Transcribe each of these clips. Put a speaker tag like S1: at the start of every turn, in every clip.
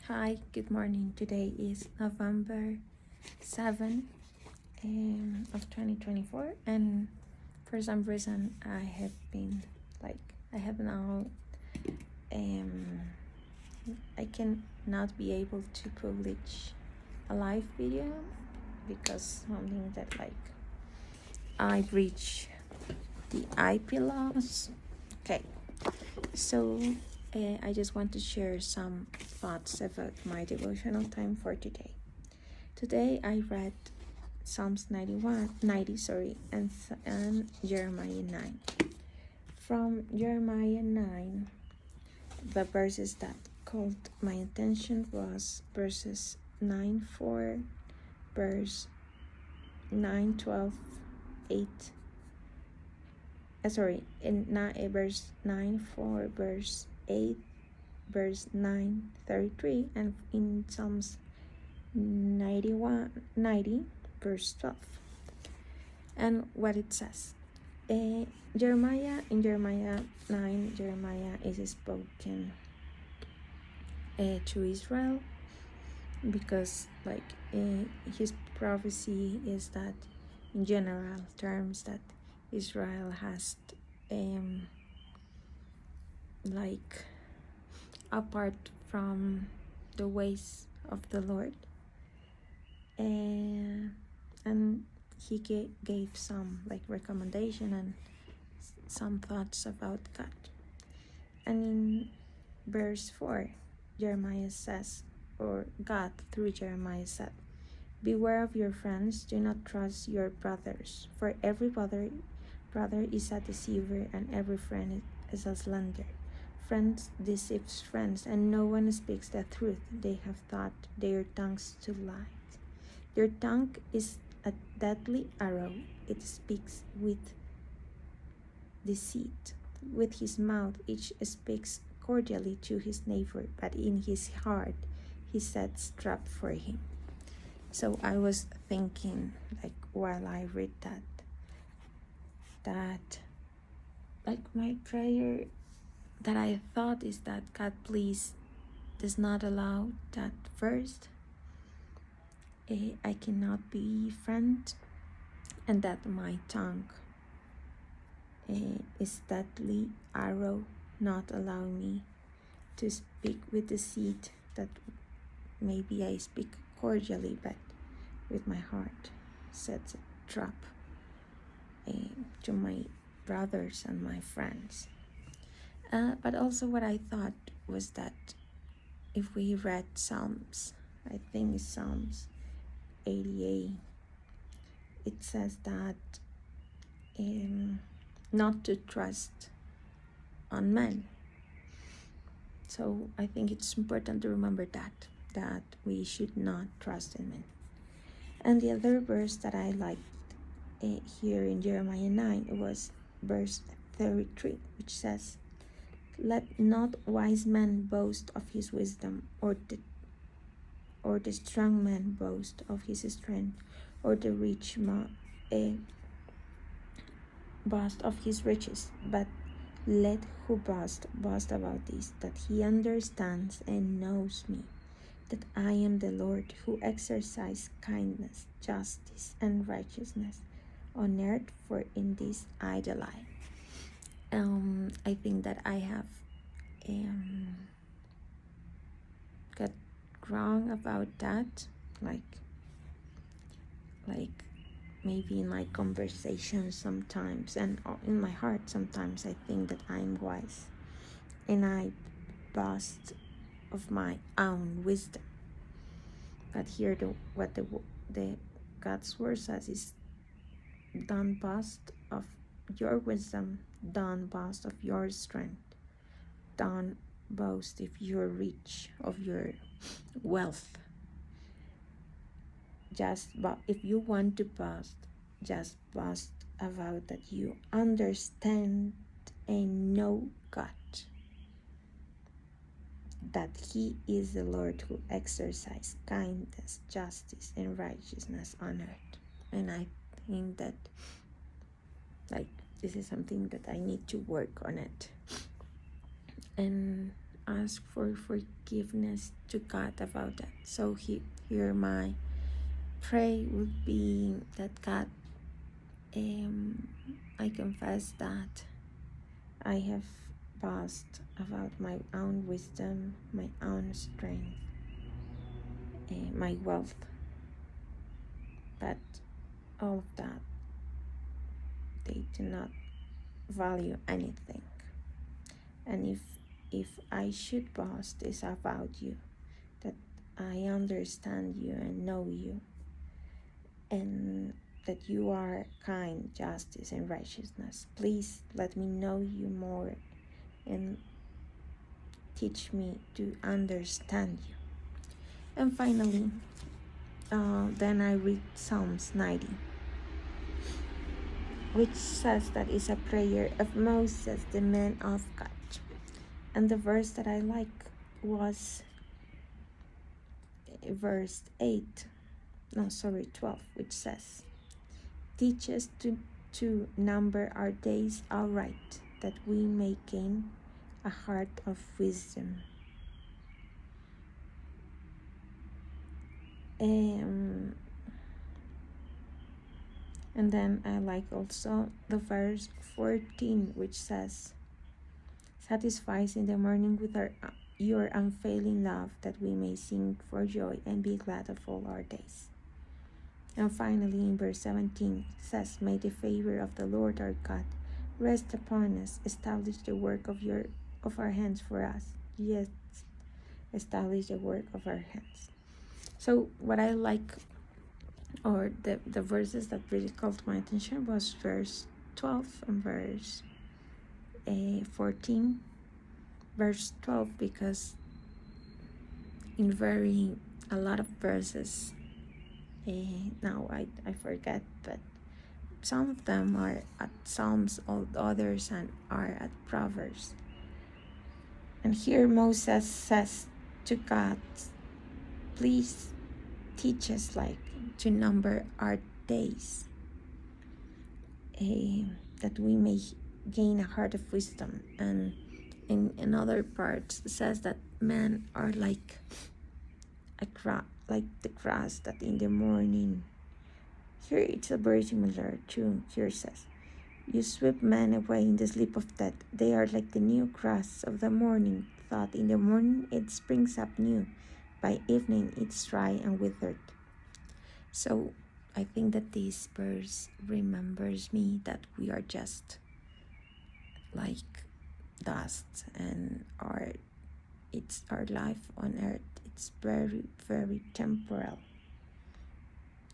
S1: Hi, good morning. Today is November 7 of 2024, and for some reason I have now I can not be able to publish a live video because something that I breached the IP laws. Okay, so I just want to share some thoughts about my devotional time for today. Today I read Psalms 90, and Jeremiah 9. From Jeremiah 9, the verses that caught my attention was verses 9:4, verse 9:12, 8. Verse 9:4, verse 8, verse 9:33, and in Psalms 90, verse 12. And what it says. In Jeremiah 9, Jeremiah is spoken to Israel because his prophecy is that in general terms that Israel has apart from the ways of the Lord, and he gave some recommendation and some thoughts about God. And in verse 4, Jeremiah says, or God through Jeremiah said, "Beware of your friends, do not trust your brothers, for every brother is a deceiver, and every friend is a slanderer. Friends deceives friends, and no one speaks the truth. They have taught their tongues to lie. Their tongue is a deadly arrow. It speaks with deceit. With his mouth each speaks cordially to his neighbor, but in his heart he sets trap for him." So I was thinking, while I read that my prayer that I thought is that God, please does not allow that first I cannot be friend, and that my tongue is deadly arrow, not allowing me to speak with deceit, that maybe I speak cordially, but with my heart sets a trap to my brothers and my friends. But also what I thought was that if we read Psalms, I think it's Psalms 88, it says that not to trust on men. So I think it's important to remember that we should not trust in men. And the other verse that I liked here in Jeremiah 9 was verse 33, which says, "Let not wise man boast of his wisdom, or the strong man boast of his strength, or the rich man boast of his riches, but let who boast about this, that he understands and knows me, that I am the Lord who exercise kindness, justice, and righteousness on earth, for in this I delight." I think that I have got wrong about that, like maybe in my conversation sometimes, and in my heart sometimes I think that I'm wise and I boast of my own wisdom. But here what the God's word says is, don't boast of your wisdom, don't boast of your strength, don't boast if you're rich of your wealth. If you want to boast, just boast about that you understand and know God, that He is the Lord who exercises kindness, justice, and righteousness on earth. And I think that this is something that I need to work on it. And ask for forgiveness to God about that. So here my pray would be that God, I confess that I have boast about my own wisdom, my own strength, my wealth, but all of that, they do not value anything. And if I should boast, it's about you, that I understand you and know you, and that you are kind, justice, and righteousness. Please let me know you more and teach me to understand you. And finally, then I read Psalms 90, which says that it's a prayer of Moses, the man of God. And the verse that I like was verse 12, which says, teach us to number our days aright, that we may gain a heart of wisdom. And then I like also the verse 14, which says, satisfy us in the morning with your unfailing love, that we may sing for joy and be glad of all our days. And finally, in verse 17, says, may the favor of the Lord our God rest upon us, establish the work of our hands for us. Yes, establish the work of our hands. So what I like, or the verses that really called my attention, was verse 12 and verse 14. Verse 12, because in a lot of verses, now I forget, but some of them are at Psalms, all others are at Proverbs. And here Moses says to God, please teach us to number our days, that we may gain a heart of wisdom. And in other parts it says that men are like the grass that in the morning. Here it's a very similar too. Here it says, you sweep men away in the sleep of death. They are like the new grass of the morning. Thought in the morning it springs up new. By evening it's dry and withered. So I think that this verse remembers me that we are just like dust, and our life on earth, it's very, very temporal.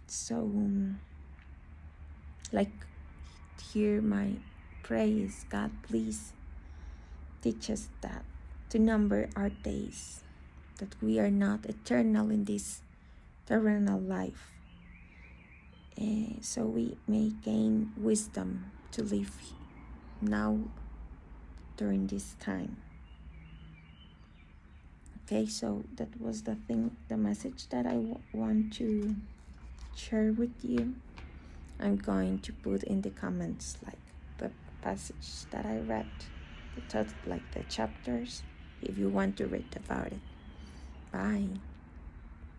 S1: So here my praise, God, please teach us that to number our days, that we are not eternal in this terrenal life, so we may gain wisdom to live now during this time. Okay, so that was the message that I want to share with you. I'm going to put in the comments the passage that I read, the chapters, if you want to read about it. Bye.